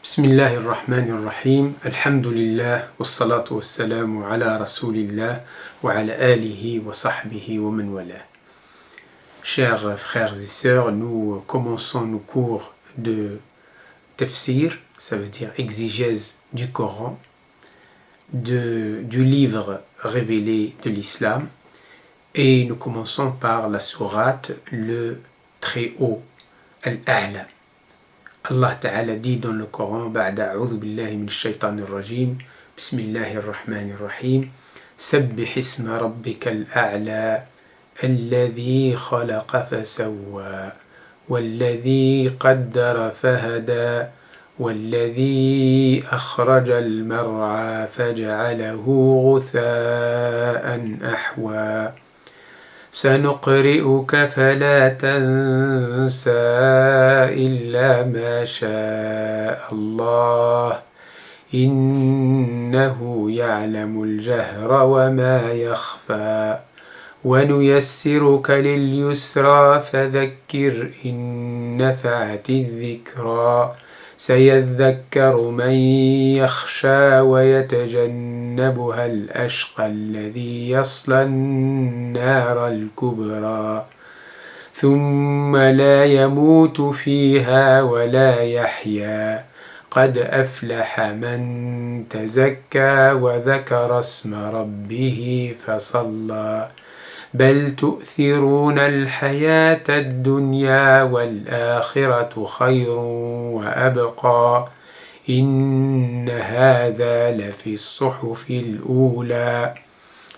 Bismillahir Rahmanir Rahim, Alhamdulillah, wassalatu wassalamu ala Rasulillah, wa ala alihi wa sahbihi wa man wala. Chers frères et sœurs, nous commençons nos cours de tafsir, ça veut dire exégèse du Coran, du livre révélé de l'islam, et nous commençons par la sourate le très haut, Al-A'la. Allah Ta'ala dit dans le Coran, Ba'da a'udhu billahi min shaytanir rajim, Bismillahir Rahmanir Rahim, Sabbih isma rabbikal a'la, alladhi khalaqa fasawwa, walladhi qaddara fahada, والذي أخرج المرعى فجعله غثاء أحوى سنقرئك فلا تنسى إلا ما شاء الله إنه يعلم الجهر وما يخفى ونيسرك لليسرى فذكر إن نفعت الذكرى سيذكر من يخشى ويتجنبها الأشقى الذي يصلى النار الكبرى ثم لا يموت فيها ولا يحيا قد أفلح من تزكى وذكر اسم ربه فصلى بل تؤثرون الحياة الدنيا والآخرة خير وأبقى إن هذا لفي الصحف الأولى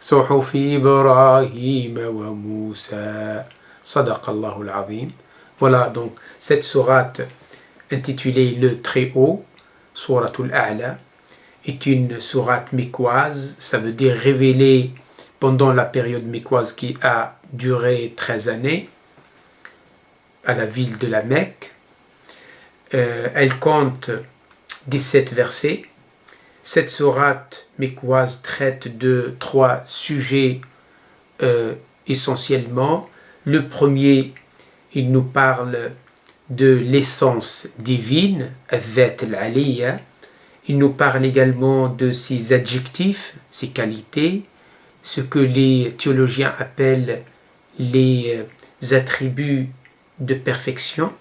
صحف إبراهيم وموسى صدق الله العظيم. Voilà donc cette sourate intitulée Le Très Haut, Souratul A'la, est une sourate mécoise, ça veut dire révélée pendant la période mécoise qui a duré 13 années à la ville de la Mecque. Elle compte 17 versets. Cette sourate mécoise traite de 3 sujets essentiellement. Le premier, il nous parle de l'essence divine, Al-Dhat al-Aliyya. Il nous parle également de ses adjectifs, ses qualités, ce que les théologiens appellent les attributs de perfection.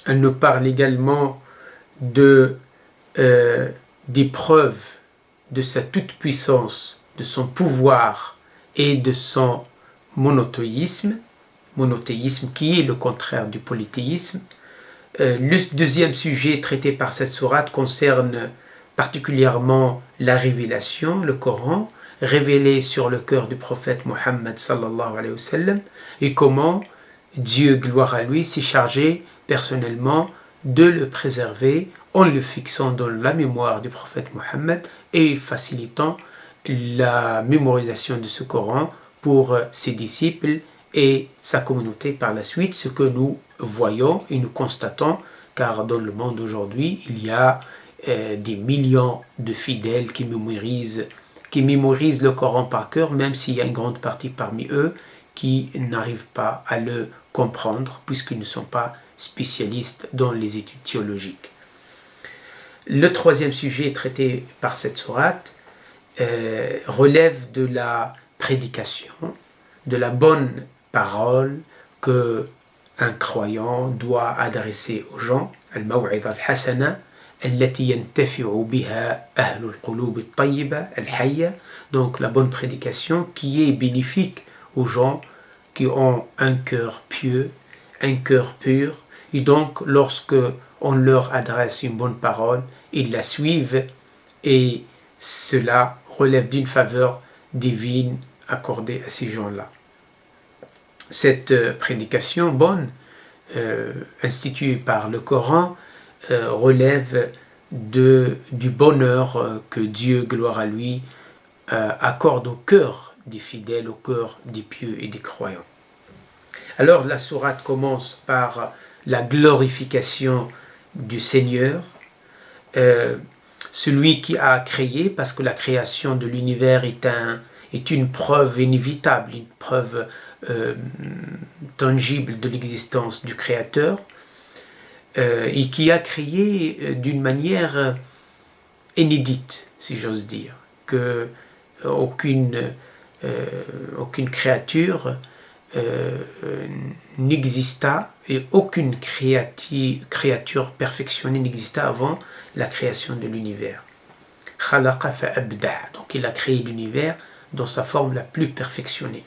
Elle nous parle également des preuves de sa toute-puissance, de son pouvoir et de son monothéisme qui est le contraire du polythéisme. Le deuxième sujet traité par cette sourate concerne particulièrement la révélation, le Coran, révélé sur le cœur du prophète Mohammed sallallahu alayhi wa sallam, et comment Dieu, gloire à lui, s'est chargé personnellement de le préserver en le fixant dans la mémoire du prophète Mohammed et facilitant la mémorisation de ce Coran pour ses disciples et sa communauté par la suite, ce que nous voyons et nous constatons, car dans le monde aujourd'hui, il y a des millions de fidèles qui mémorisent le Coran par cœur, même s'il y a une grande partie parmi eux qui n'arrivent pas à le comprendre, puisqu'ils ne sont pas spécialistes dans les études théologiques. Le troisième sujet traité par cette sourate relève de la prédication, de la bonne parole que un croyant doit adresser aux gens, al-maw'idha al-hasana, التي ينتفع بها أهل القلوب الطيبة الحية, donc la bonne prédication qui est bénéfique aux gens qui ont un cœur pieux, un cœur pur, et donc lorsque on leur adresse une bonne parole, ils la suivent et cela relève d'une faveur divine accordée à ces gens-là. Cette prédication bonne, instituée par le Coran, relève du bonheur que Dieu, gloire à lui, accorde au cœur des fidèles, au cœur des pieux et des croyants. Alors la sourate commence par la glorification du Seigneur, celui qui a créé, parce que la création de l'univers est une preuve inévitable, une preuve tangible de l'existence du Créateur. et qui a créé d'une manière inédite, si j'ose dire, que aucune créature n'exista et aucune créature perfectionnée n'exista avant la création de l'univers. Khalaqa fa abda. Donc il a créé l'univers dans sa forme la plus perfectionnée.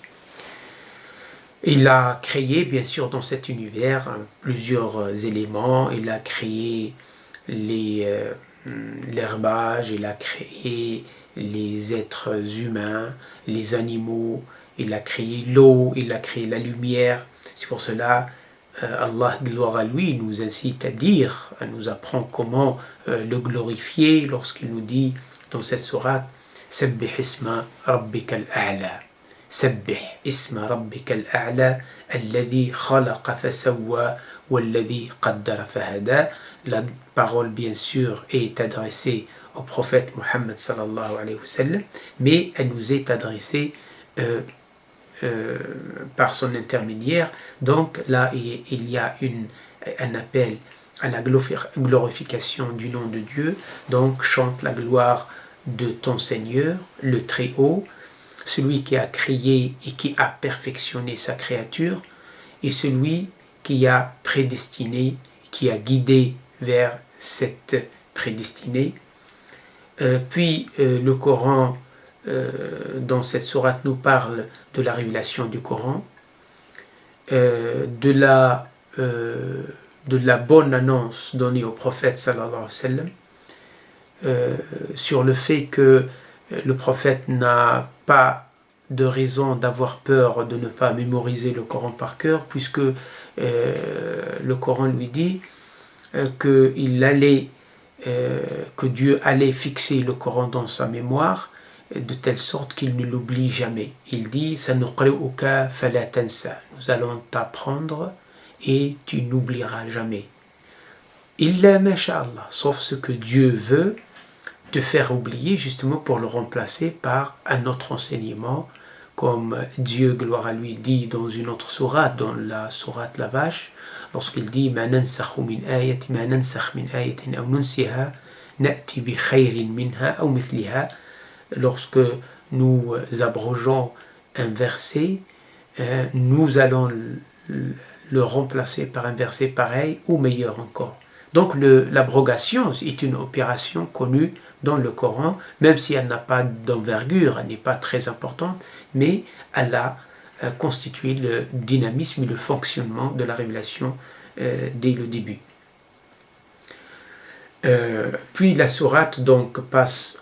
Il a créé, bien sûr, dans cet univers plusieurs éléments. Il a créé l'herbage, il a créé les êtres humains, les animaux, il a créé l'eau, il a créé la lumière. C'est pour cela Allah, gloire à lui, nous incite à dire, à nous apprendre comment le glorifier lorsqu'il nous dit dans cette sourate Sabbih isma rabbika al-a'la. Sabbih isma rabbika al-a'la alladhi khalaqa fasawwa walladhi qaddara fahada. La parole, bien sûr, est adressée au prophète Mohammed sallallahu alayhi wa sallam, mais elle nous est adressée par son intermédiaire. Donc là, il y a un appel à la glorification du nom de Dieu. Donc chante la gloire de ton Seigneur, le Très-Haut, celui qui a créé et qui a perfectionné sa créature, et celui qui a prédestiné, qui a guidé vers cette prédestinée. Puis le Coran, dans cette sourate, nous parle de la révélation du Coran, de la bonne annonce donnée au prophète sallallahu alayhi wa sallam, sur le fait que le prophète n'a pas de raison d'avoir peur de ne pas mémoriser le Coran par cœur, puisque le Coran lui dit que Dieu allait fixer le Coran dans sa mémoire de telle sorte qu'il ne l'oublie jamais. Il dit Sanuqri'uka fala tansa. Nous allons t'apprendre et tu n'oublieras jamais. Illa ma sha Allah, sauf ce que Dieu veut te faire oublier, justement pour le remplacer par un autre enseignement, comme Dieu, gloire à lui, dit dans une autre sourate, dans la sourate la vache, lorsqu'il dit ma nansakh min ayatin aw nunsiha na'ti bi khayrin minha aw mithliha. Lorsque nous abrogeons un verset, nous allons le remplacer par un verset pareil ou meilleur encore. Donc l'abrogation est une opération connue dans le Coran, même si elle n'a pas d'envergure, elle n'est pas très importante, mais elle a constitué le dynamisme et le fonctionnement de la révélation dès le début. Puis la sourate donc passe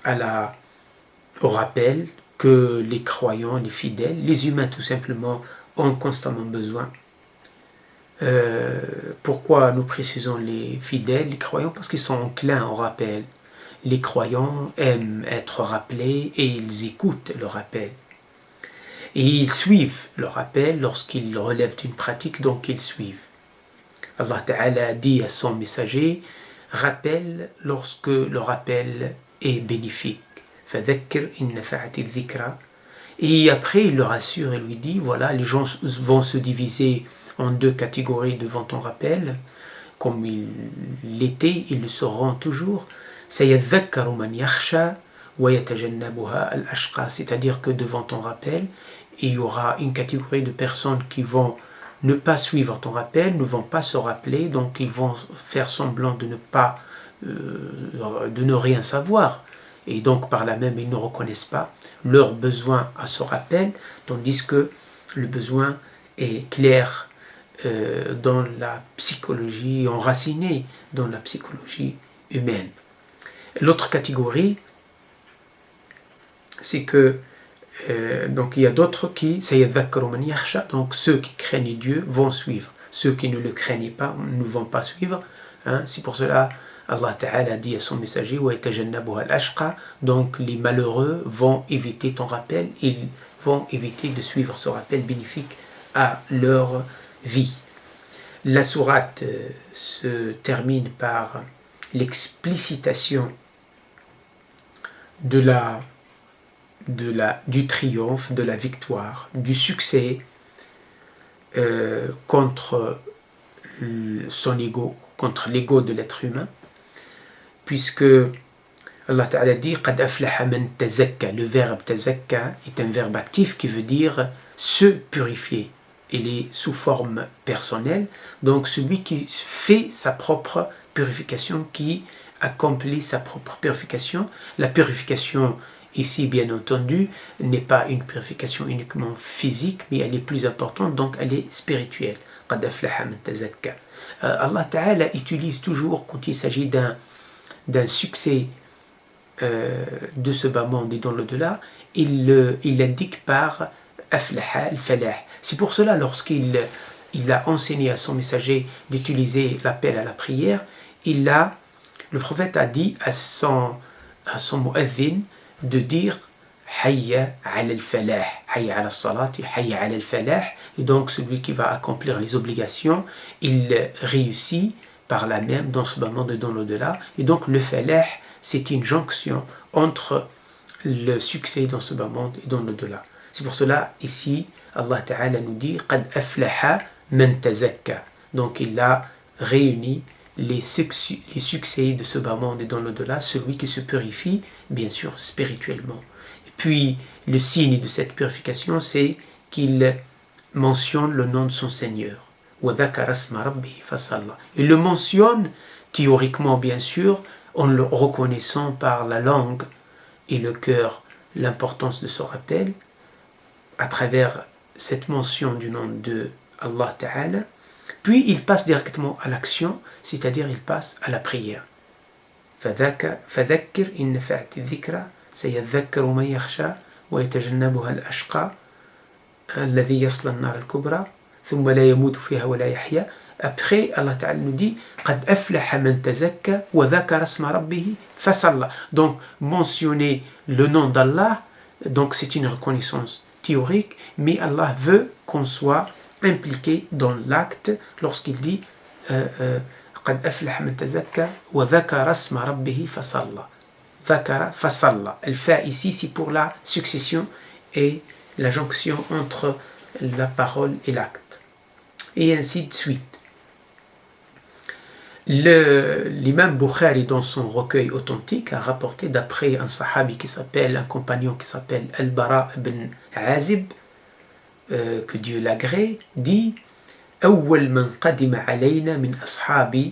au rappel que les croyants, les fidèles, les humains tout simplement ont constamment besoin. Pourquoi nous précisons les fidèles, les croyants? Parce qu'ils sont enclins au rappel. Les croyants aiment être rappelés et ils écoutent le rappel. Et ils suivent le rappel lorsqu'ils relèvent d'une pratique, donc ils suivent. Allah Ta'ala dit à son messager, rappelle lorsque le rappel est bénéfique. فَذَكِّرْ إِنْ نَفَعَتِ الذِّكْرَى. Et après il le rassure et lui dit, voilà, les gens vont se diviser en deux catégories devant ton rappel, comme il l'était, ils le seront toujours. سَيَذَّكَّرُ مَنْ يَخْشَى وَيَتَجَنَّبُهَا الْأَشْقَى. C'est-à-dire que devant ton rappel, il y aura une catégorie de personnes qui vont ne pas suivre ton rappel, ne vont pas se rappeler, donc ils vont faire semblant de ne rien savoir. Et donc par là même, ils ne reconnaissent pas leur besoin à ce rappel, tandis que le besoin est clair dans la psychologie, enraciné dans la psychologie humaine. L'autre catégorie, c'est que donc il y a d'autres qui, donc ceux qui craignent Dieu vont suivre, ceux qui ne le craignent pas ne vont pas suivre. C'est pour cela Allah Ta'ala dit à son messager donc les malheureux vont éviter ton rappel, ils vont éviter de suivre ce rappel bénéfique à leur vie. La sourate se termine par l'explicitation du triomphe, de la victoire, du succès contre son ego, contre l'ego de l'être humain, puisque Allah Ta'ala dit قَدْ أَفْلَحَ مَنْ تَزَكَّى. Le verbe tazakka est un verbe actif qui veut dire se purifier. Il est sous forme personnelle, donc celui qui fait sa propre purification, qui accomplit sa propre purification. La purification ici, bien entendu, n'est pas une purification uniquement physique, mais elle est plus importante, donc elle est spirituelle. قَدْ أَفْلَحَ مَنْ تَزَكَّى. Allah Ta'ala utilise toujours, quand il s'agit d'un succès de ce bas monde et dans l'au-delà, il l'indique par aflaha al-falah. C'est pour cela, lorsqu'il a enseigné à son messager d'utiliser l'appel à la prière, le prophète a dit à son mu'adhin de dire hayya ala al-falah, hayya ala al-salati, hayya ala al-falah. Et donc celui qui va accomplir les obligations, il réussit par là même dans ce bas monde et dans l'au-delà. Et donc le falah, c'est une jonction entre le succès dans ce bas monde et dans l'au-delà. C'est pour cela, ici, Allah Ta'ala nous dit « قَدْ أَفْلَحَ مَنْ تَزَكَّى ». Donc, il a réuni les succès de ce bas monde et dans l'au-delà, celui qui se purifie, bien sûr, spirituellement. Et puis, le signe de cette purification, c'est qu'il mentionne le nom de son Seigneur. وَذَكَرَ اسْمَ رَبِّهِ فَصَلَّى. Il le mentionne, théoriquement, bien sûr, en le reconnaissant par la langue et le cœur l'importance de ce rappel, à travers cette mention du nom de Allah Ta'ala, puis il passe directement à l'action, c'est-à-dire il passe à la prière. فذكر إن نفعت الذكرى سيذكر من يخشى ويتجنبها الأشقى الذي يصلى النار الكبرى ثم لا يموت فيها ولا يحيا. Après, Allah Ta'ala nous dit قَدْ أَفْلَحَ مَنْ تَزَكَّى وَذَكَرَ اسْمَ رَبِّهِ فَصَلَّى. Donc, mentionner le nom d'Allah, donc c'est une reconnaissance théorique, mais Allah veut qu'on soit impliqué dans l'acte lorsqu'il dit قَدْ أَفْلَحَ مَنْ تَزَكَّى وَذَكَرَ اسْمَ رَبِّهِ فَصَلَّى. ذَكَرَ فَصَلَّى. Le fa ici, c'est pour la succession et la jonction entre la parole et l'acte. Et ainsi de suite. L'imam Bukhari, dans son recueil authentique, a rapporté d'après un sahabi un compagnon qui s'appelle Al-Bara ibn Azib, que Dieu l'agrée, dit أول من قدم علينا من أصحاب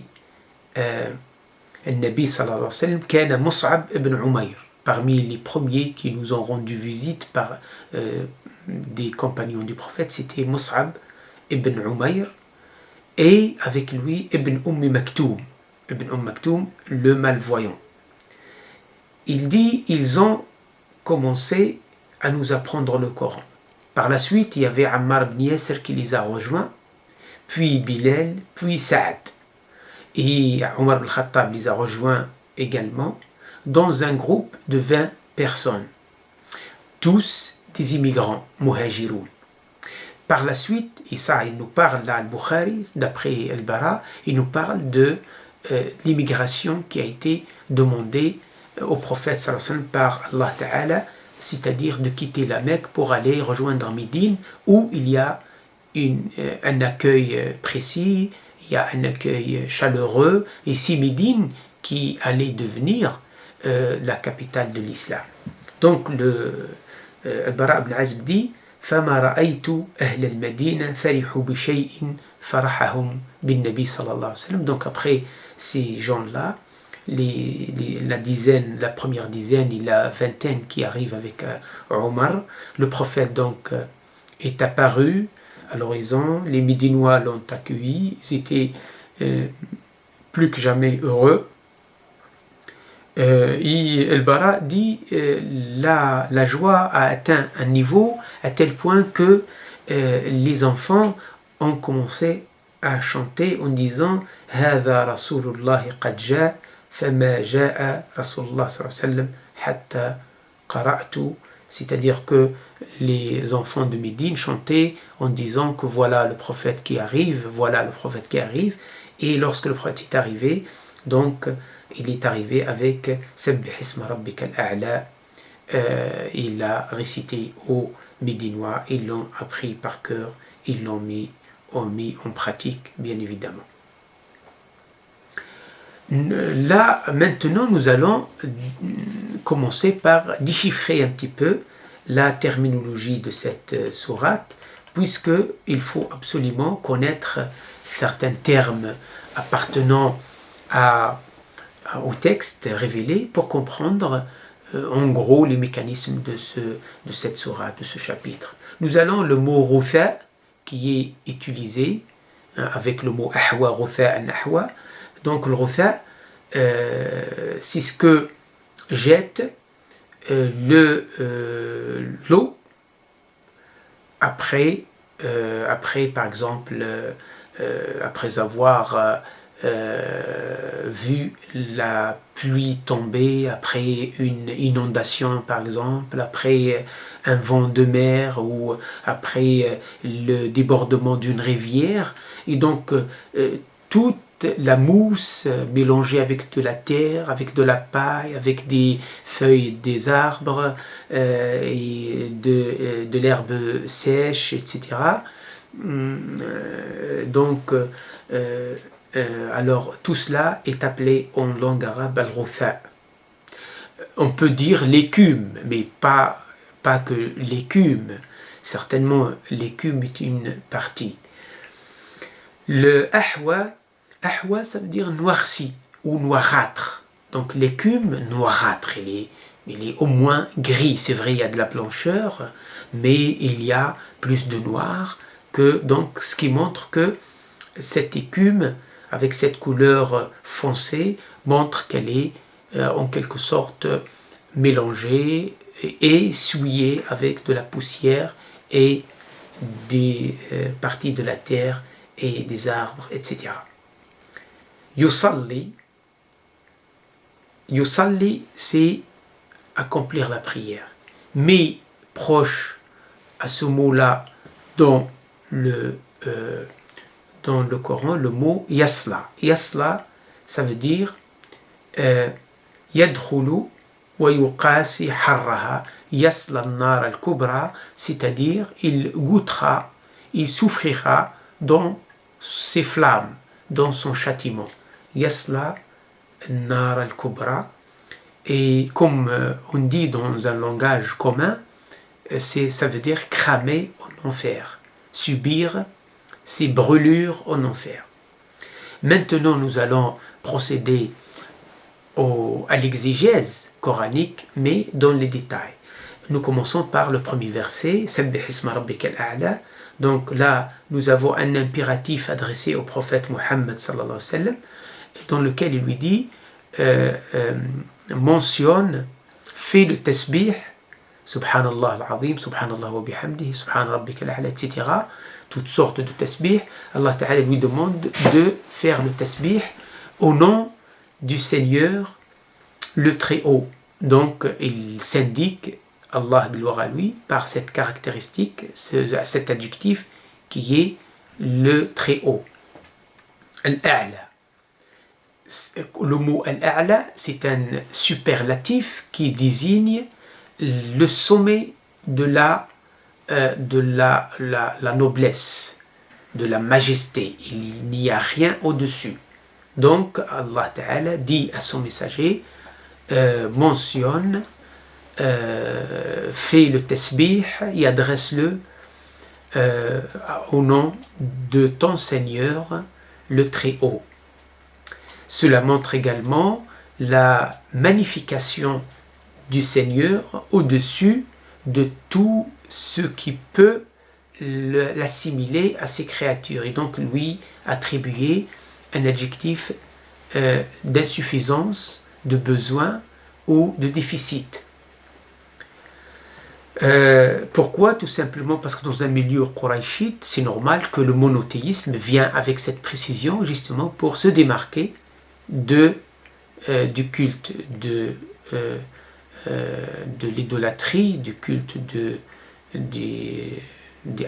النبي صلى الله عليه وسلم كان مصعب ibn Umayr. Parmi les premiers qui nous ont rendu visite par des compagnons du prophète, c'était Mus'ab ibn Umayr, et avec lui Ibn Maktoum, le malvoyant. Il dit, ils ont commencé à nous apprendre le Coran. Par la suite, il y avait Ammar ibn Yasser qui les a rejoints, puis Bilal, puis Saad. Et Omar ibn Khattab les a rejoints également, dans un groupe de 20 personnes, tous des immigrants, muhajiroun. Par la suite, et ça, il nous parle là, Al-Bukhari, d'après Al-Bara, il nous parle de l'immigration qui a été demandée au prophète sallallahu alayhi wa sallam par Allah Ta'ala, c'est-à-dire de quitter la Mecque pour aller rejoindre Médine, où il y a un accueil précis, il y a un accueil chaleureux, et c'est Médine qui allait devenir la capitale de l'islam. Donc, Al-Bara ibn Azib dit فما رأيت أهل المدينة فرحوا بشيء فرحهم بالنبي صلى الله عليه وسلم. Donc après ces gens-là, la première dizaine et la vingtaine qui arrivent avec Omar, le prophète donc est apparu à l'horizon, les Médinois l'ont accueilli, ils étaient plus que jamais heureux. Et El-Bara dit la joie a atteint un niveau à tel point que les enfants ont commencé à chanter en disant هذا رسول الله قد جاء فما جاء رسول الله صلى الله عليه وسلم حتى قرأت. C'est-à-dire que les enfants de Médine chantaient en disant que voilà le prophète qui arrive, voilà le prophète qui arrive. Et lorsque le prophète est arrivé, donc il est arrivé avec Sabbih isma rabbika al-a'la. Il a récité aux Médinois, ils l'ont appris par cœur, ils l'ont mis en pratique, bien évidemment. Là, maintenant, nous allons commencer par déchiffrer un petit peu la terminologie de cette sourate, puisqu'il faut absolument connaître certains termes appartenant au texte révélé pour comprendre en gros les mécanismes de cette sourate, de ce chapitre. Nous allons le mot rutha qui est utilisé avec le mot ahwa, rutha, nahwa. Donc le rutha, c'est ce que jette l'eau après, par exemple, après avoir vu la pluie tomber, après une inondation par exemple, après un vent de mer ou après le débordement d'une rivière. Et donc toute la mousse mélangée avec de la terre, avec de la paille, avec des feuilles des arbres et de l'herbe sèche, etc. Donc alors tout cela est appelé en langue arabe al-rutha. On peut dire l'écume, mais pas que l'écume. Certainement l'écume est une partie. Le ahwa, ça veut dire noirci ou noirâtre. Donc l'écume noirâtre, il est au moins gris. C'est vrai, il y a de la blancheur, mais il y a plus de noir que, donc, ce qui montre que cette écume avec cette couleur foncée montre qu'elle est en quelque sorte mélangée et souillée avec de la poussière et des parties de la terre et des arbres, etc. Yusalli, c'est accomplir la prière. Mais proche à ce mot-là dans le Coran, le mot yasla. Yasla, ça veut dire yadkhulu wa yuqasi harraha yasla an-nar al-kubra, c'est-à-dire il goûtera, il souffrira dans ses flammes, dans son châtiment. Yasla an-nar al-kubra. Et comme on dit dans un langage commun, ça veut dire cramer en enfer, subir ces brûlures en enfer. Maintenant, nous allons procéder à l'exégèse coranique, mais dans les détails. Nous commençons par le premier verset, Sabbih isma rabbikal a'la. Donc là, nous avons un impératif adressé au prophète Muhammad sallallahu alayhi wa sallam, dans lequel il lui dit mentionne, fais le tasbih, subhanallah al-azim, subhanallah wa bihamdihi, subhan rabbikal a'la, etc. Toutes sortes de tasbih. Allah Ta'ala lui demande de faire le tasbih au nom du Seigneur le Très-Haut. Donc il s'indique, Allah gloire à lui, par cette caractéristique, cet adjectif qui est le Très-Haut. Al-A'la. Le mot Al-A'la, c'est un superlatif qui désigne le sommet de la noblesse, de la majesté. Il n'y a rien au-dessus. Donc Allah Ta'ala dit à son messager, mentionne, fais le tasbih et adresse-le au nom de ton Seigneur le Très-Haut. Cela montre également la magnification du Seigneur au-dessus de tout ce qui peut l'assimiler à ses créatures et donc lui attribuer un adjectif d'insuffisance, de besoin ou de déficit. Pourquoi? Tout simplement parce que dans un milieu quraïchite, c'est normal que le monothéisme vient avec cette précision justement pour se démarquer du culte de l'idolâtrie, du culte des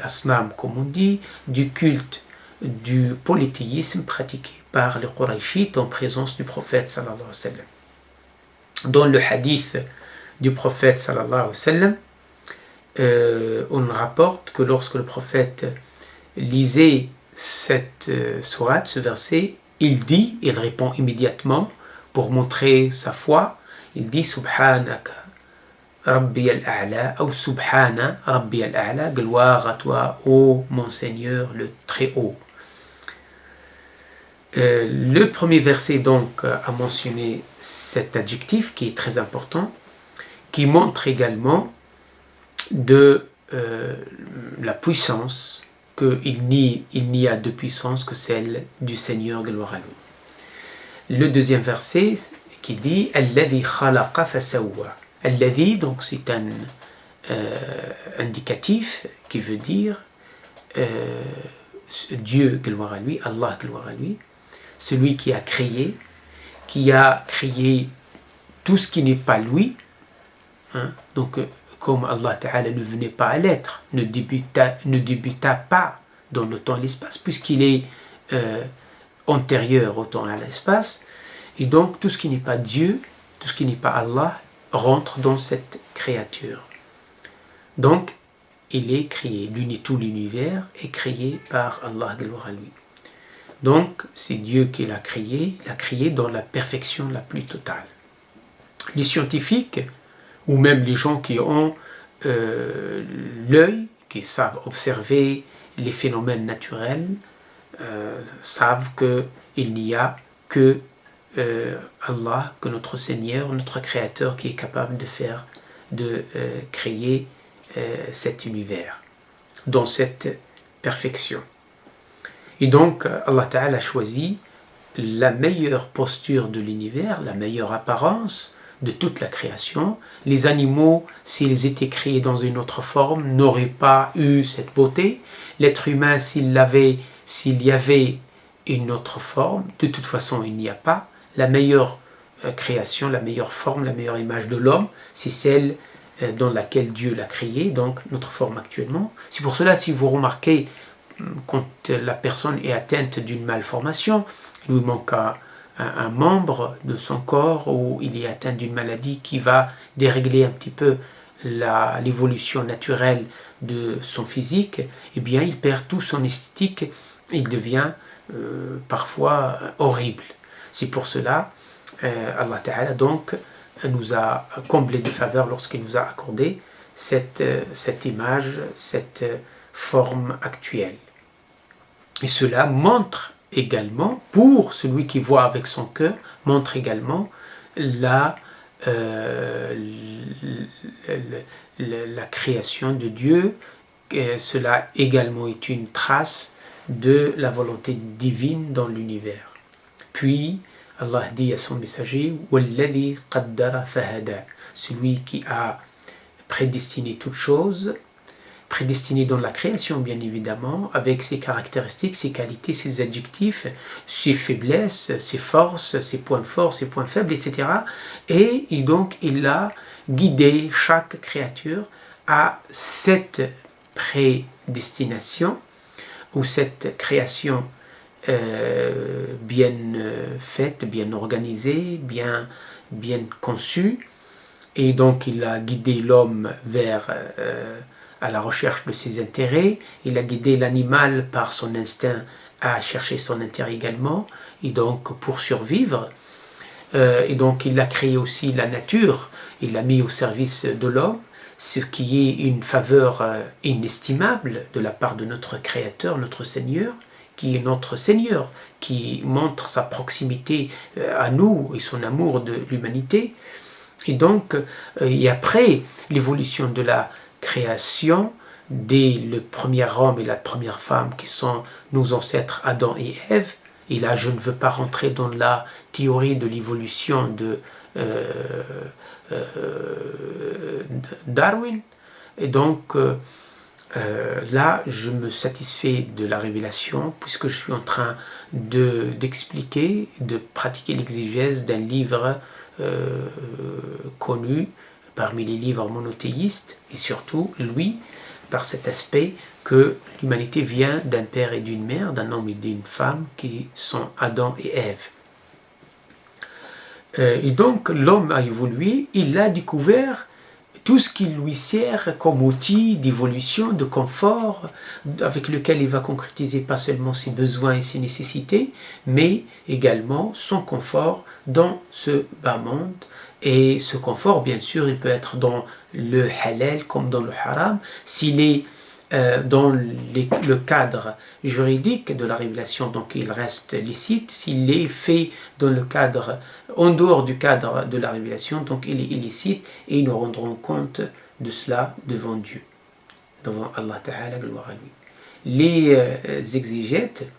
asnam comme on dit, du culte du polythéisme pratiqué par les Qurayshites en présence du prophète sallallahu alayhi wa sallam. Dans le hadith du prophète sallallahu alayhi wa sallam, on rapporte que lorsque le prophète lisait cette sourate, ce verset, il répond immédiatement pour montrer sa foi. Il dit Subhanaka Rabbi al-A'la ou Subhana Rabbi al-A'la, gloire à toi, ô mon Seigneur le très haut. Le premier verset donc a mentionné cet adjectif qui est très important, qui montre également de la puissance, qu'il n'y a de puissance que celle du Seigneur, gloire à lui. Le deuxième verset qui dit Alladhi khalaqa fasawwa. Alladhi, donc c'est un indicatif qui veut dire Dieu, gloire à lui, Allah, gloire à lui, celui qui a créé tout ce qui n'est pas lui, hein? Donc comme Allah Ta'ala ne venait pas à l'être, ne débuta pas dans le temps et l'espace, puisqu'il est antérieur au temps et à l'espace, et donc tout ce qui n'est pas Dieu, tout ce qui n'est pas Allah, rentre dans cette créature. Donc, il est créé, tout l'univers est créé par Allah, gloire à lui. Donc, c'est Dieu qui l'a créé, il l'a créé dans la perfection la plus totale. Les scientifiques, ou même les gens qui ont l'œil, qui savent observer les phénomènes naturels, savent qu'il n'y a que Allah, que notre Seigneur, notre Créateur, qui est capable de créer cet univers dans cette perfection. Et donc Allah Ta'ala a choisi la meilleure posture de l'univers, la meilleure apparence de toute la création. Les animaux, s'ils étaient créés dans une autre forme, n'auraient pas eu cette beauté. L'être humain, s'il y avait une autre forme, de toute façon il n'y a pas. La meilleure création, la meilleure forme, la meilleure image de l'homme, c'est celle dans laquelle Dieu l'a créé, donc notre forme actuellement. C'est pour cela, si vous remarquez, quand la personne est atteinte d'une malformation, il lui manque un membre de son corps, ou il est atteint d'une maladie qui va dérégler un petit peu l'évolution naturelle de son physique, eh bien il perd tout son esthétique, il devient parfois horrible. C'est pour cela Allah Ta'ala donc nous a comblé de faveur lorsqu'il nous a accordé cette image, cette forme actuelle. Et cela montre également, pour celui qui voit avec son cœur, montre également la création de Dieu. Cela également est une trace de la volonté divine dans l'univers. Puis Allah dit à son messager Walladhi qaddara fahada, celui qui a prédestiné toutes choses, prédestiné dans la création bien évidemment, avec ses caractéristiques, ses qualités, ses adjectifs, ses faiblesses, ses forces, ses points forts, ses points faibles, etc. Et donc il a guidé chaque créature à cette prédestination ou cette création bien faite, bien organisée, bien conçue. Et donc il a guidé l'homme vers à la recherche de ses intérêts, il a guidé l'animal par son instinct à chercher son intérêt également, et donc pour survivre. Et donc il a créé aussi la nature, il l'a mis au service de l'homme, ce qui est une faveur inestimable de la part de notre Créateur, notre Seigneur, qui est notre Seigneur, qui montre sa proximité à nous et son amour de l'humanité. Et donc, et après l'évolution de la création, dès le premier homme et la première femme qui sont nos ancêtres Adam et Ève, et là je ne veux pas rentrer dans la théorie de l'évolution de Darwin, et donc là je me satisfais de la révélation puisque je suis en train d'expliquer, de pratiquer l'exégèse d'un livre connu parmi les livres monothéistes, et surtout lui par cet aspect que l'humanité vient d'un père et d'une mère, d'un homme et d'une femme qui sont Adam et Ève. Et donc l'homme a évolué, il a découvert tout ce qui lui sert comme outil d'évolution, de confort, avec lequel il va concrétiser pas seulement ses besoins et ses nécessités, mais également son confort dans ce bas monde. Et ce confort, bien sûr, il peut être dans le halal comme dans le haram. S'il est dans le cadre juridique de la révélation, donc il reste licite. S'il est fait dans le cadre, en dehors du cadre de la révélation, donc il est illicite, et nous rendrons compte de cela devant Dieu, devant Allah Ta'ala, gloire à lui. Les exégètes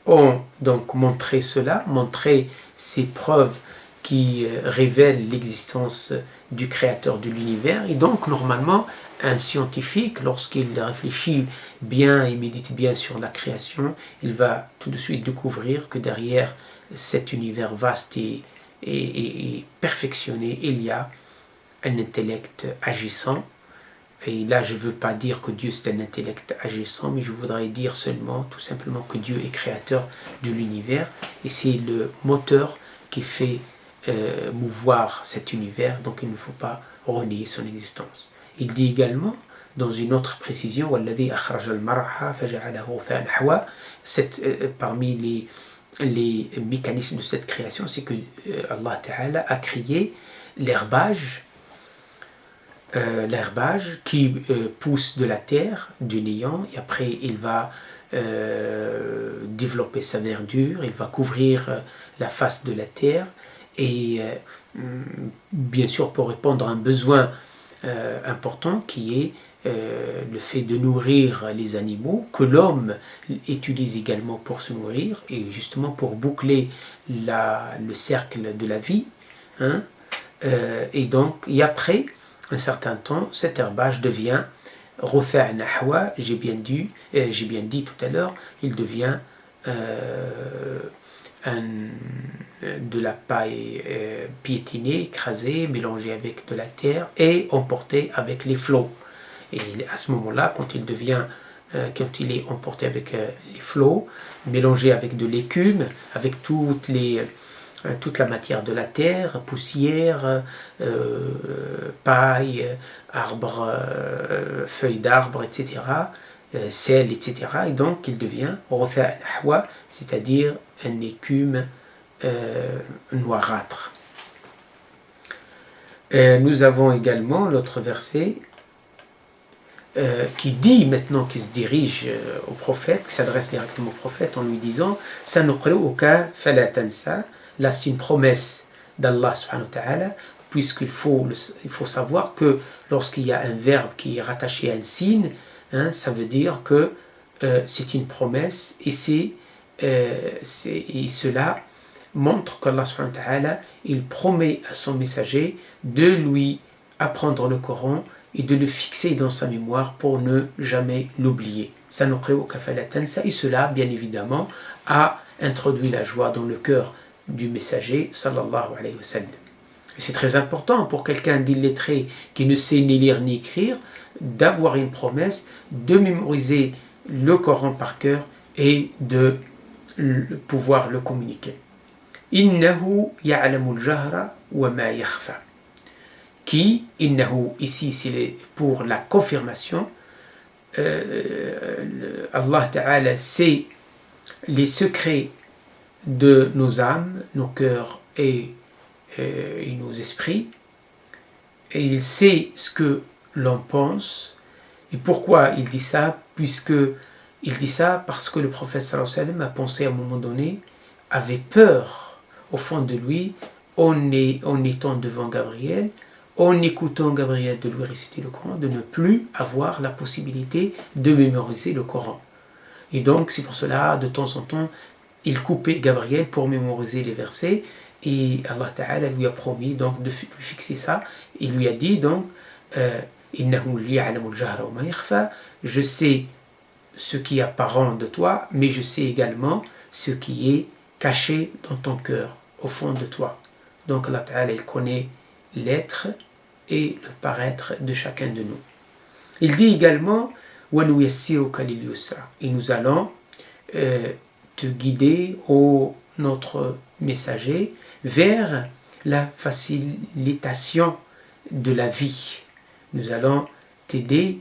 ont donc montré cela, montré ces preuves qui révèlent l'existence du créateur de l'univers, et donc normalement un scientifique, lorsqu'il réfléchit bien et médite bien sur la création, il va tout de suite découvrir que derrière cet univers vaste et perfectionné, il y a un intellect agissant. Et là, je ne veux pas dire que Dieu c'est un intellect agissant, mais je voudrais dire seulement, tout simplement, que Dieu est créateur de l'univers, et c'est le moteur qui fait mouvoir cet univers, donc il ne faut pas renier son existence. Il dit également, dans une autre précision, parmi les mécanismes de cette création, c'est que Allah Ta'ala a créé l'herbage qui pousse de la terre, du néant, et après il va développer sa verdure, il va couvrir la face de la terre, et bien sûr pour répondre à un besoin important qui est le fait de nourrir les animaux, que l'homme utilise également pour se nourrir, et justement pour boucler le cercle de la vie, hein, et donc, et après un certain temps, cet herbage devient Rotha Nahwa, j'ai bien dit tout à l'heure, il devient de la paille piétinée, écrasée, mélangée avec de la terre et emportée avec les flots. Et à ce moment-là, quand il est emporté avec les flots, mélangé avec de l'écume, avec toute la matière de la terre, poussière, paille, arbres, feuilles d'arbres, etc., sel, etc. Et donc il devient Rotha Nahwa, c'est-à-dire un écume noirâtre. Nous avons également l'autre verset qui dit maintenant, qui se dirige au prophète, qui s'adresse directement au prophète en lui disant « Sanuqri'uka fala tansa » Là, c'est une promesse d'Allah subhanahu wa ta'ala, puisqu'il faut savoir que lorsqu'il y a un verbe qui est rattaché à un signe, hein, ça veut dire que c'est une promesse, et cela montre qu'Allah subhanahu wa ta'ala, il promet à son messager de lui apprendre le Coran et de le fixer dans sa mémoire pour ne jamais l'oublier. Et cela, bien évidemment, a introduit la joie dans le cœur du messager sallallahu alayhi wa sallam. Et c'est très important pour quelqu'un d'illettré qui ne sait ni lire ni écrire d'avoir une promesse, de mémoriser le Coran par cœur et de pouvoir le communiquer. Innahu ya'lamul jahra wa ma yakhfa. Qui, innahu, ici c'est pour la confirmation, Allah Ta'ala sait les secrets de nos âmes, nos cœurs et nos esprits, et il sait ce que l'on pense. Et pourquoi il dit ça? Il dit ça parce que le prophète sallallahu alayhi wa sallam a pensé à un moment donné, avait peur au fond de lui, en étant devant Gabriel, en écoutant Gabriel de lui réciter le Coran, de ne plus avoir la possibilité de mémoriser le Coran. Et donc c'est pour cela, de temps en temps, il coupait Gabriel pour mémoriser les versets, et Allah Ta'ala lui a promis donc de lui fixer ça. Il lui a dit donc je sais ce qui est apparent de toi, mais je sais également ce qui est caché dans ton cœur, au fond de toi. Donc Allah Ta'ala, il connaît l'être et le paraître de chacun de nous. Il dit également et nous allons te guider, ô notre messager, vers la facilitation de la vie. nous allons t'aider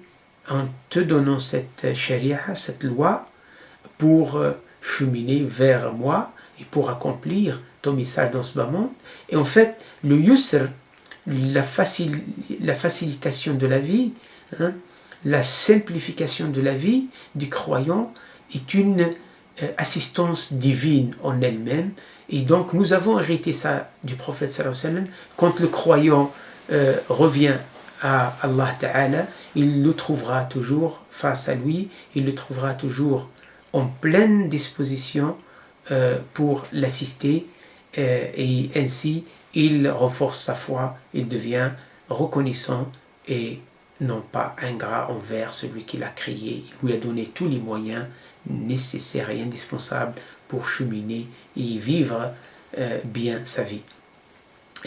en te donnant cette sharia, cette loi, pour cheminer vers moi et pour accomplir ton message dans ce bas monde. Et en fait, le yusr, la facilitation de la vie, hein, la simplification de la vie du croyant est une assistance divine en elle-même. Et donc nous avons hérité ça du prophète sallallahu alayhi wa sallam. Quand le croyant revient à Allah Ta'ala, il le trouvera toujours face à lui, il le trouvera toujours en pleine disposition pour l'assister, et ainsi il renforce sa foi, il devient reconnaissant et non pas ingrat envers celui qui l'a créé. Il lui a donné tous les moyens nécessaires et indispensables pour cheminer et vivre bien sa vie.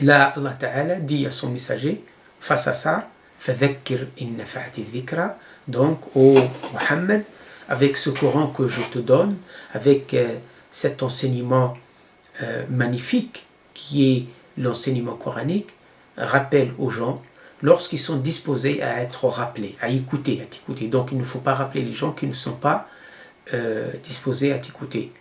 Là, Allah Ta'ala dit à son messager, face à ça, فَذَكِّرْ إِنْ نَفَعْتِ الذِّكْرَ. Donc, ô Muhammad, avec ce Coran que je te donne, avec cet enseignement magnifique qui est l'enseignement coranique, rappelle aux gens lorsqu'ils sont disposés à être rappelés, à écouter, Donc il ne faut pas rappeler les gens qui ne sont pas disposés à t'écouter.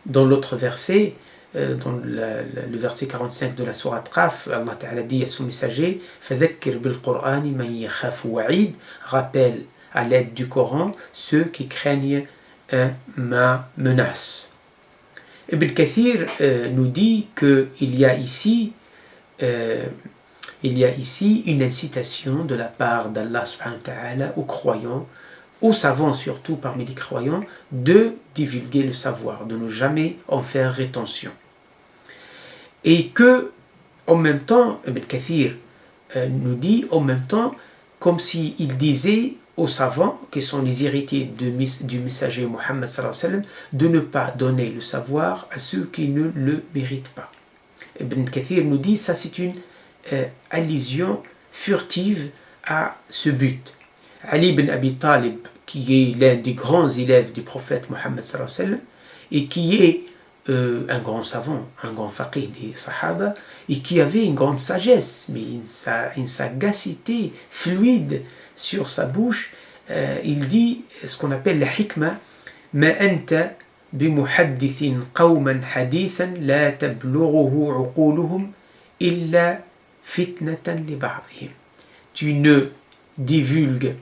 Dans l'autre verset, dans le verset 45 de la sourate Qaf, Allah Ta'ala dit à son messager, فَذَكِّرْ بِالْقُرْآنِ مَنْ يَخَافُ وَعِيدٍ. Rappelle à l'aide du Coran ceux qui craignent ma menace. Ibn Kathir nous dit qu'il y a ici une incitation de la part d'Allah subhanahu wa ta'ala aux croyants, aux savants surtout parmi les croyants, de divulguer le savoir, de ne jamais en faire rétention. Et que, en même temps, Ibn Kathir nous dit, en même temps, comme s'il disait aux savants, qui sont les héritiers du messager Muhammad sallallahu alayhi wa sallam, de ne pas donner le savoir à ceux qui ne le méritent pas. Ibn Kathir nous dit, ça c'est une allusion furtive à ce but. Ali ibn Abi Talib, qui est l'un des grands élèves du prophète Muhammad sallallahu alayhi wa sallam, et qui est un grand savant, un grand faqih des Sahaba, et qui avait une grande sagesse, mais une sagacité fluide sur sa bouche. Il dit ce qu'on appelle la hikma, ma anta bimuhaddithin qawman hadithan la tablughuhu uquluhum illa fitnatan li ba'dihim. Tu ne divulgues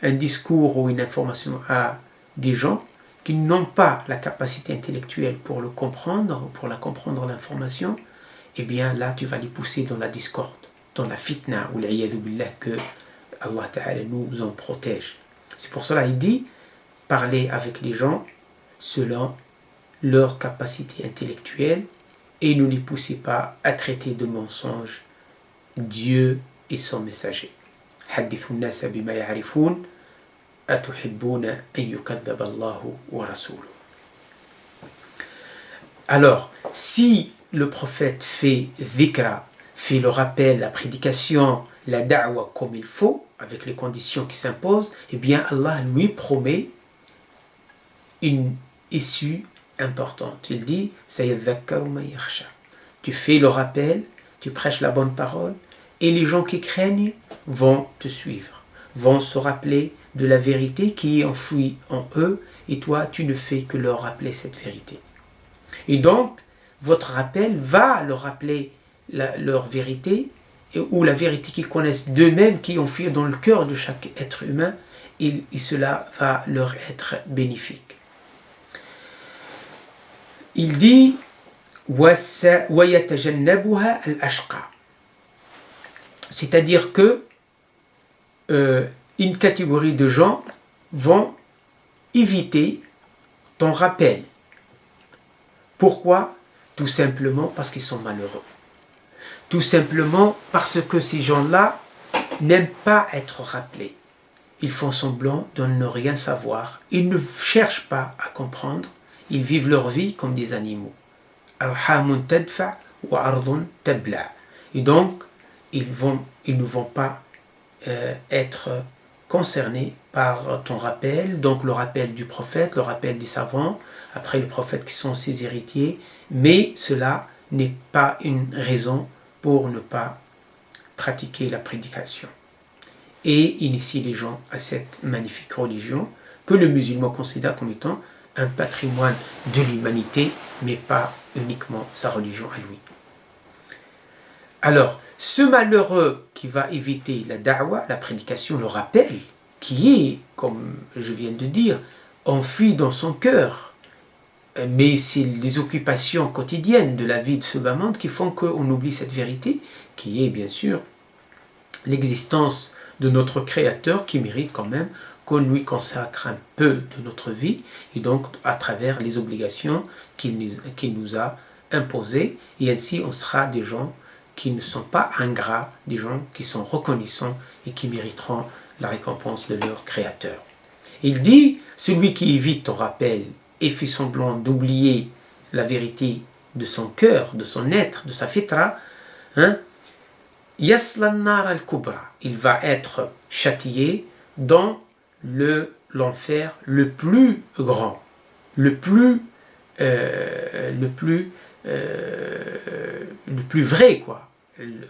un discours ou une information à des gens qui n'ont pas la capacité intellectuelle pour le comprendre, pour la comprendre l'information, eh bien là tu vas les pousser dans la discorde, dans la fitna, ou l'iyadhu billah, que Allah Ta'ala nous en protège. C'est pour cela il dit, parlez avec les gens selon leur capacité intellectuelle et ne les poussez pas à traiter de mensonges Dieu et son messager. Hadithu nasa bima ya'rifun atuhibbuna an yukadhaba Allahu wa rasuluhu. Alors, si le prophète fait dhikra, fait le rappel, la prédication, la da'wa comme il faut, avec les conditions qui s'imposent, eh bien Allah lui promet une issue importante. Il dit, sayadhakkaru man yakhsha. Tu fais le rappel, tu prêches la bonne parole, et les gens qui craignent vont te suivre, vont se rappeler de la vérité qui est enfouie en eux, et toi tu ne fais que leur rappeler cette vérité. Et donc, votre rappel va leur rappeler leur vérité, ou la vérité qu'ils connaissent d'eux-mêmes, qui ont fait dans le cœur de chaque être humain, et cela va leur être bénéfique. Il dit وَيَتَجَنَّبُهَا الْأَشْقَى. C'est-à-dire que une catégorie de gens vont éviter ton rappel. Pourquoi? Tout simplement parce qu'ils sont malheureux. Tout simplement parce que ces gens-là n'aiment pas être rappelés. Ils font semblant de ne rien savoir. Ils ne cherchent pas à comprendre. Ils vivent leur vie comme des animaux. Alhamun tadfa wa ardun tabla. Et donc, ils ne vont pas être concernés par ton rappel, donc le rappel du prophète, le rappel des savants, après les prophètes qui sont ses héritiers, mais cela n'est pas une raison pour ne pas pratiquer la prédication. et initie les gens à cette magnifique religion que le musulman considère comme étant un patrimoine de l'humanité, mais pas uniquement sa religion à lui. Alors, ce malheureux qui va éviter la da'wa, la prédication, le rappel, qui est, comme je viens de dire, enfui dans son cœur, mais c'est les occupations quotidiennes de la vie de ce bas monde qui font qu'on oublie cette vérité, qui est bien sûr l'existence de notre Créateur qui mérite quand même qu'on lui consacre un peu de notre vie, et donc à travers les obligations qu'il nous a imposées, et ainsi on sera des gens qui ne sont pas ingrats, des gens qui sont reconnaissants et qui mériteront la récompense de leur Créateur. Il dit, celui qui évite ton rappel et fait semblant d'oublier la vérité de son cœur, de son être, de sa fitra, Yaslan nar al-kubra, il va être châtié dans l'enfer le plus grand, le plus vrai, quoi.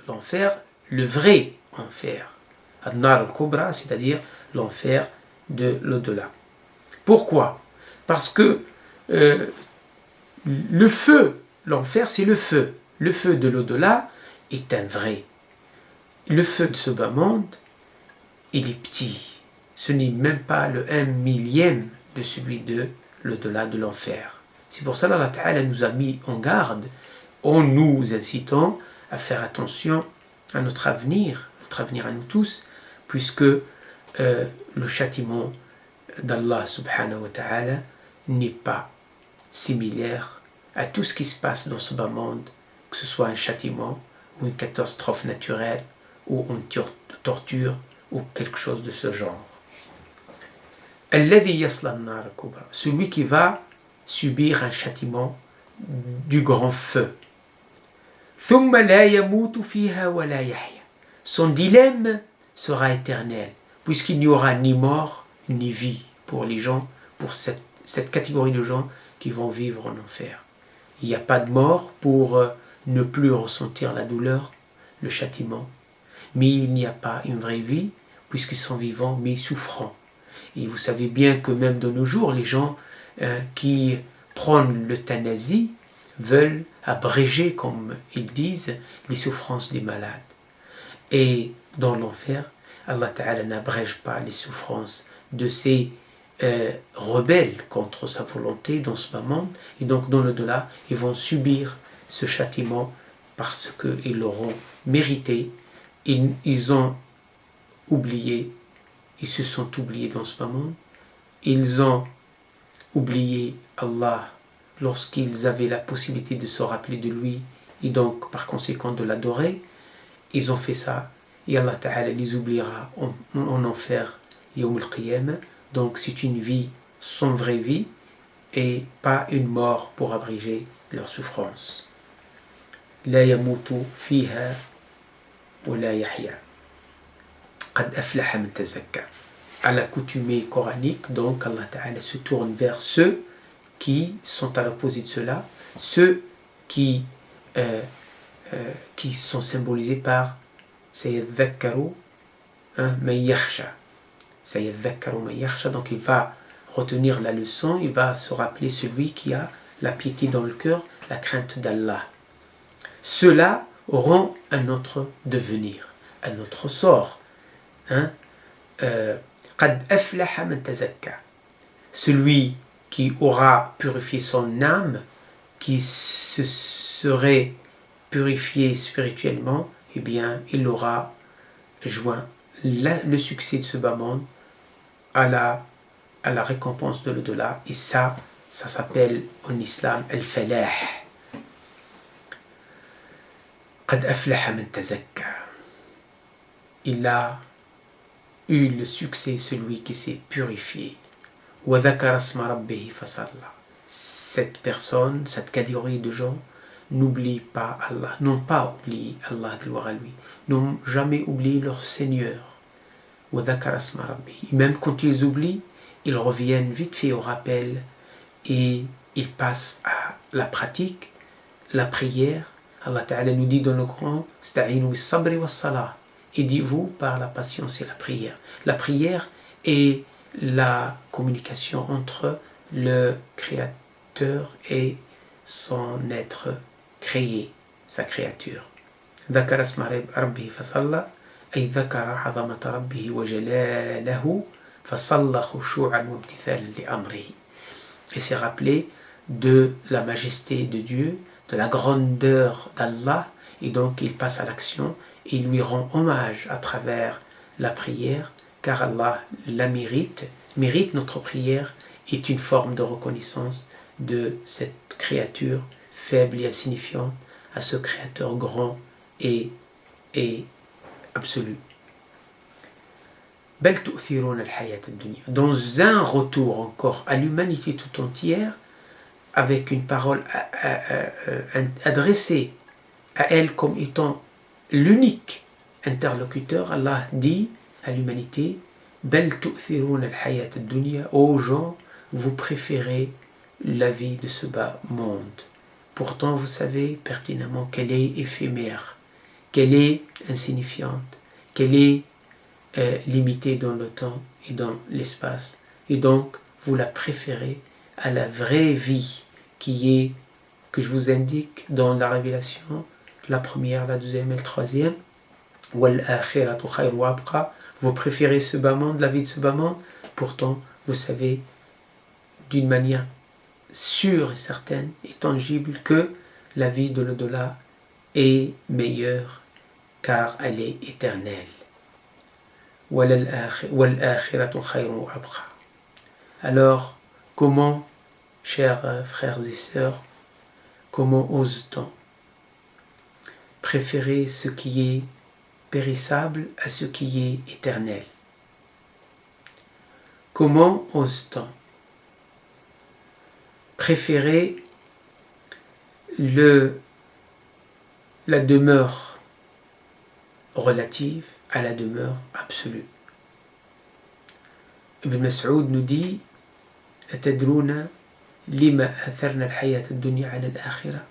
L'enfer, le vrai enfer. An-nar al-kubra, c'est-à-dire l'enfer de l'au-delà. Pourquoi? Parce que le feu, l'enfer, c'est le feu. Le feu de l'au-delà est un vrai. Le feu de ce bas monde, il est petit. Ce n'est même pas le 1/1000 de celui de l'au-delà de l'enfer. C'est pour ça qu'Allah Ta'ala nous a mis en garde en nous incitant à faire attention à notre avenir à nous tous, puisque le châtiment d'Allah subhanahu wa ta'ala n'est pas similaire à tout ce qui se passe dans ce bas monde, que ce soit un châtiment ou une catastrophe naturelle ou une torture ou quelque chose de ce genre. Alladhi yasla an-nar al-kubra, celui qui va subir un châtiment du grand feu. Thumma la yamutu fiha wa la yahya. Son dilemme sera éternel, puisqu'il n'y aura ni mort ni vie pour les gens, pour cette catégorie de gens qui vont vivre en enfer. Il n'y a pas de mort pour ne plus ressentir la douleur, le châtiment, mais il n'y a pas une vraie vie, puisqu'ils sont vivants mais souffrants. Et vous savez bien que même de nos jours, les gens qui prônent l'euthanasie veulent abréger, comme ils disent, les souffrances des malades. Et dans l'enfer, Allah Ta'ala n'abrège pas les souffrances de ces rebelles contre sa volonté dans ce moment. Et donc dans l'au-delà, ils vont subir ce châtiment parce qu'ils l'auront mérité. Ils ont oublié, ils se sont oubliés dans ce moment. Ils ont oublié Allah lorsqu'ils avaient la possibilité de se rappeler de lui et donc par conséquent de l'adorer. Ils ont fait ça et Allah Ta'ala les oubliera en enfer Yawm al-Qiyamah. Donc c'est une vie sans vraie vie et pas une mort pour abréger leur souffrance. La yamutu fiha wa la yahya. Qad aflaha man tazakka. À l'accoutumée coranique, donc Allah Ta'ala se tourne vers ceux qui sont à l'opposé de cela, ceux qui sont symbolisés par sayadhakkaru man yakhsha. Sayadhakkaru man yakhsha, donc il va retenir la leçon, il va se rappeler celui qui a la piété dans le cœur, la crainte d'Allah. Ceux-là auront un autre devenir, un autre sort. Qad aflaha man tazakka. Celui qui aura purifié son âme, qui se serait purifié spirituellement, eh bien, il aura joint le succès de ce bas monde à la récompense de l'au-delà. Et ça s'appelle en islam al-falah. Qad aflaha man tazakka. Il a eu le succès, celui qui s'est purifié. Wa dhakara isma rabbihi fasalla. Cette personne, cette catégorie de gens n'oublient pas Allah, n'ont pas oublié Allah, gloire à lui, n'ont jamais oublié leur Seigneur. Wa dhakara isma rabbihi. Même quand ils oublient, ils reviennent vite fait au rappel et ils passent à la pratique, la prière. Allah Ta'ala nous dit dans le Coran, Sta'inu bis sabri was salah. aidez-vous par la patience et la prière. La prière est la communication entre le Créateur et son être créé, sa créature. ذكر اسم ربه فصلى أي ذكر عظمة ربه وجلاله فصلى خشوعا وامتثالا لأمره. Et s'est rappelé de la majesté de Dieu, de la grandeur d'Allah, et donc il passe à l'action et il lui rend hommage à travers la prière, car Allah la mérite notre prière, est une forme de reconnaissance de cette créature faible et insignifiante à ce créateur grand et absolu. Dans un retour encore à l'humanité tout entière, avec une parole adressée à elle comme étant l'unique interlocuteur, Allah dit à l'humanité: Ô gens, vous préférez la vie de ce bas monde. Pourtant, vous savez pertinemment qu'elle est éphémère, qu'elle est insignifiante, qu'elle est limitée dans le temps et dans l'espace. Et donc, vous la préférez à la vraie vie qui est, que je vous indique dans la révélation, la première, la deuxième et la troisième. Vous préférez ce bas monde, la vie de ce bas monde. Pourtant, vous savez d'une manière sûre et certaine et tangible que la vie de l'au-delà est meilleure car elle est éternelle. Alors, comment, chers frères et sœurs, comment ose-t-on préférer ce qui est périssable à ce qui est éternel? Comment ose-t-on préférer la demeure relative à la demeure absolue? Ibn Mas'ud nous dit: Atadrouna lima atharna al-hayat ad-dunya ala al-akhirah.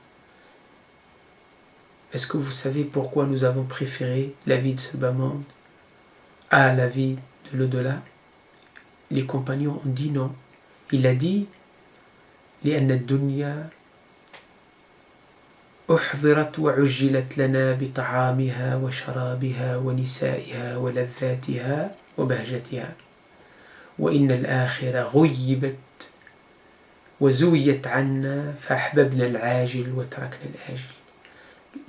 Est-ce que vous savez pourquoi nous avons préféré la vie de ce bas monde à la vie de l'au-delà? Les compagnons ont dit non. Il a dit: لأن الدنيا أحضرت وعجلت لنا بطعامها وشرابها ونسائها ولذاتها وبهجتها وإن الآخرة غيبت وزويت عنا فأحببنا العاجل وتركنا الآجل.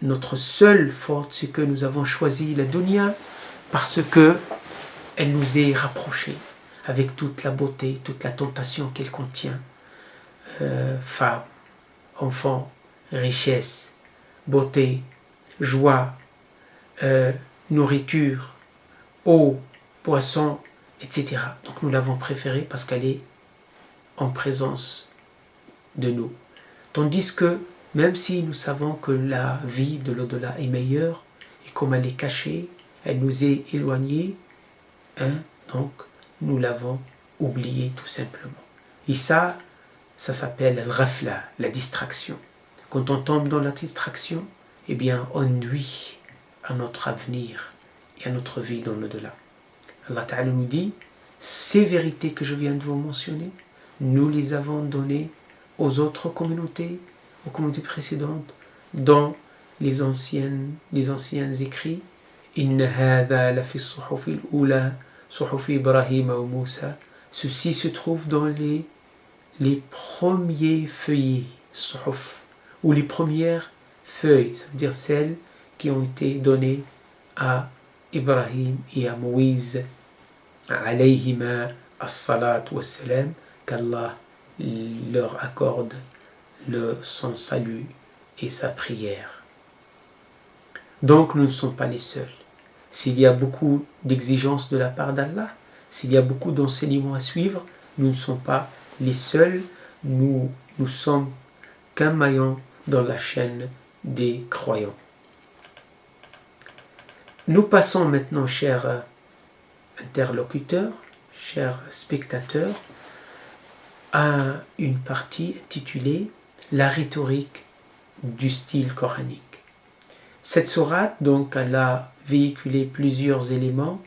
Notre seule faute, c'est que nous avons choisi la dunya parce que elle nous est rapprochée avec toute la beauté, toute la tentation qu'elle contient. Femmes, enfants, richesse, beauté, joie, nourriture, eau, poisson, etc. Donc nous l'avons préférée parce qu'elle est en présence de nous. Tandis que même si nous savons que la vie de l'au-delà est meilleure, et comme elle est cachée, elle nous est éloignée, donc nous l'avons oubliée tout simplement. Et ça s'appelle al-ghafla, la distraction. Quand on tombe dans la distraction, eh bien on nuit à notre avenir et à notre vie dans l'au-delà. Allah Ta'ala nous dit: ces vérités que je viens de vous mentionner, nous les avons données aux autres communautés, aux communautés précédentes, dans les anciens écrits. Inna hadha la fi as-suhuf al-ula, suhuf Ibrahim wa Musa. Ceci se trouve dans les premiers feuillets, suhuf, ou les premières feuilles, ça veut dire celles qui ont été données à Ibrahim et à Moïse, alayhima as-salat wa salam, qu'Allah leur accorde son salut et sa prière. Donc nous ne sommes pas les seuls. S'il y a beaucoup d'exigences de la part d'Allah, s'il y a beaucoup d'enseignements à suivre, nous ne sommes pas les seuls. Nous sommes qu'un maillon dans la chaîne des croyants. Nous passons maintenant, chers interlocuteurs, chers spectateurs, à une partie intitulée La rhétorique du style coranique. Cette sourate, donc, elle a véhiculé plusieurs éléments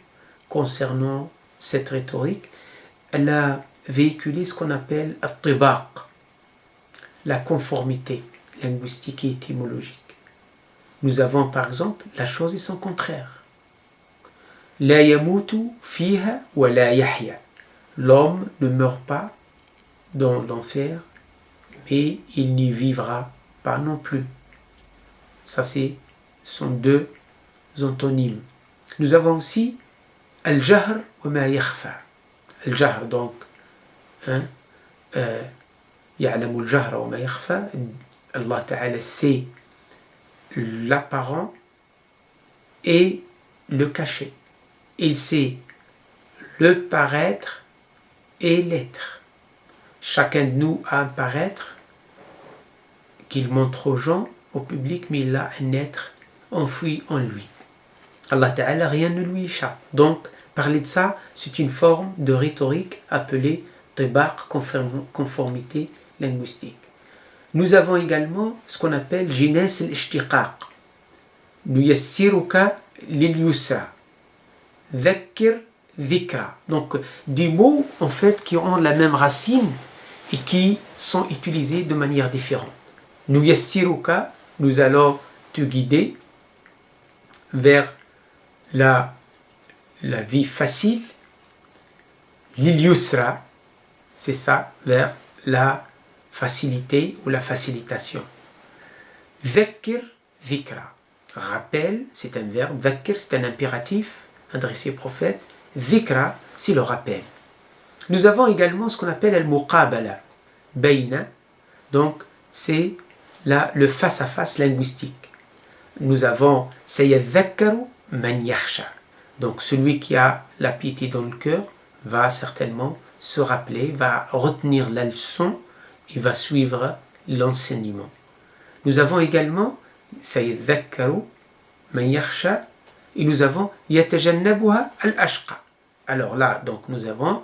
concernant cette rhétorique. Elle a véhiculé ce qu'on appelle at-tibaq, la conformité linguistique et étymologique. Nous avons par exemple la chose et son contraire. La yamutu fiha wa la yahya. L'homme ne meurt pas dans l'enfer, mais il n'y vivra pas non plus. Ça, sont deux antonymes. Nous avons aussi al-jahr wa ma yakhfa. Al-jahr, donc, ya'lamu al-jahr wa ma yakhfa. Allah Ta'ala sait l'apparent et le caché. Il sait le paraître et l'être. Chacun de nous a un paraître qu'il montre aux gens, au public, mais il a un être enfoui en lui. Allah Ta'ala, rien ne lui échappe. Donc, parler de ça, c'est une forme de rhétorique appelée tibaq, conformité linguistique. Nous avons également ce qu'on appelle jinas al-ishtiqaq. Nuyassiruka lil-yusra. Dhakkir dhikra. Donc, des mots, en fait, qui ont la même racine et qui sont utilisés de manière différente. Nuyassiruka, nous allons te guider vers la vie facile. Lil-yusra, c'est ça, vers la facilité ou la facilitation. Dhakkir dhikra. Rappel, c'est un verbe. Dhakkir, c'est un impératif adressé au prophète. Dhikra, c'est le rappel. Nous avons également ce qu'on appelle al-muqabala. Bayna, donc c'est le face-à-face linguistique. Nous avons sayadhakkaru man yakhsha. Donc celui qui a la piété dans le cœur va certainement se rappeler, va retenir la leçon et va suivre l'enseignement. Nous avons également sayadhakkaru man yakhsha et nous avons yatajannabuha al-ashqa. Alors là, donc nous avons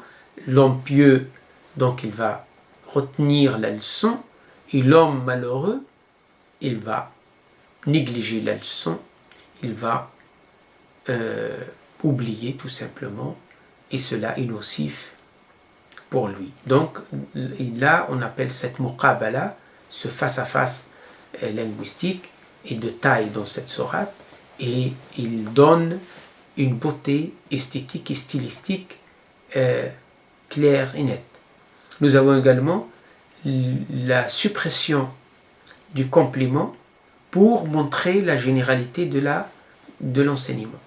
l'homme pieux, donc il va retenir la leçon, et l'homme malheureux, il va négliger la leçon, il va oublier tout simplement, et cela est nocif pour lui. Donc là, on appelle cette muqabala, ce face-à-face linguistique, et de taille dans cette sourate, et il donne une beauté esthétique et stylistique claire et nette. Nous avons également la suppression du complément pour montrer la généralité de l'enseignement.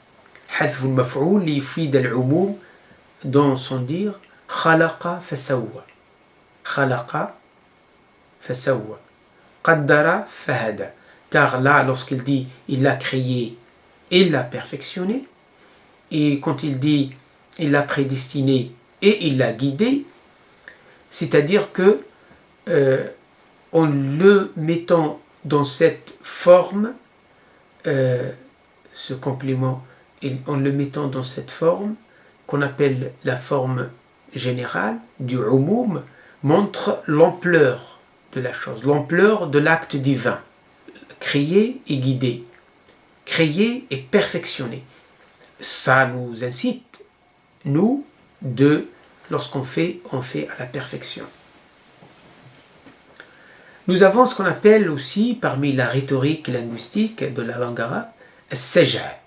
Hadf al-maf'oul li yufid al-umum dans son dire khalaqa fasawwa. Khalaqa fasawwa. Qaddara fahada. Car là, lorsqu'il dit il l'a créé et il l'a perfectionné, et quand il dit il l'a prédestiné et il l'a guidé, c'est-à-dire que en le mettant dans cette forme, ce complément, en le mettant dans cette forme qu'on appelle la forme générale du umum, montre l'ampleur de la chose, l'ampleur de l'acte divin. Créer et guider, créer et perfectionner. Ça nous incite, nous, lorsqu'on fait, on fait à la perfection. Nous avons ce qu'on appelle aussi, parmi la rhétorique linguistique de la langue arabe, al-saj'a.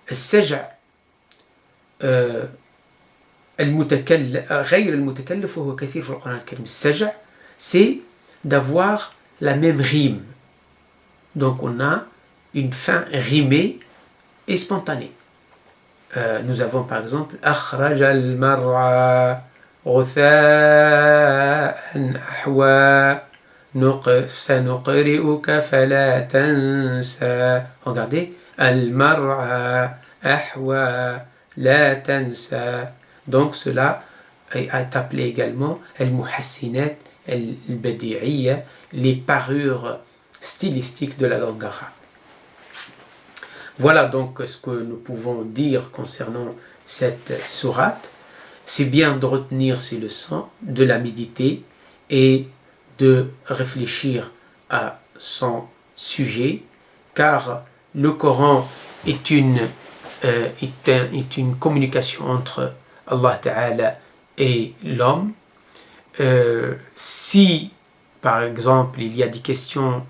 Al-saj'a, غير المتكلف وهو كثير في القرآن الكريم. السجع, c'est d'avoir la même rime. Donc on a une fin rimée et spontanée. Nous avons par exemple أخرج المرعى غثاء أحوى سنقرئك فلا تنسى. Regardez, المرعى أحوى لا تنسى. Donc cela est appelé également المحسنات البديعية, les parures stylistiques de la langue arabe. Voilà donc ce que nous pouvons dire concernant cette sourate. C'est bien de retenir ces leçons, de la méditer et de réfléchir à son sujet, car le Coran est une communication entre Allah Ta'ala et l'homme. Si, par exemple, il y a des questions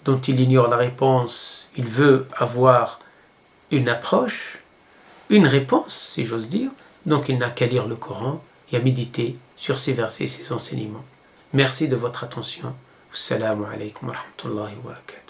dont il ignore la réponse, il veut avoir une approche, une réponse, si j'ose dire, donc il n'a qu'à lire le Coran et à méditer sur ces versets et ces enseignements. Merci de votre attention. Assalamu alaikum wa rahmatullahi wa barakatuh.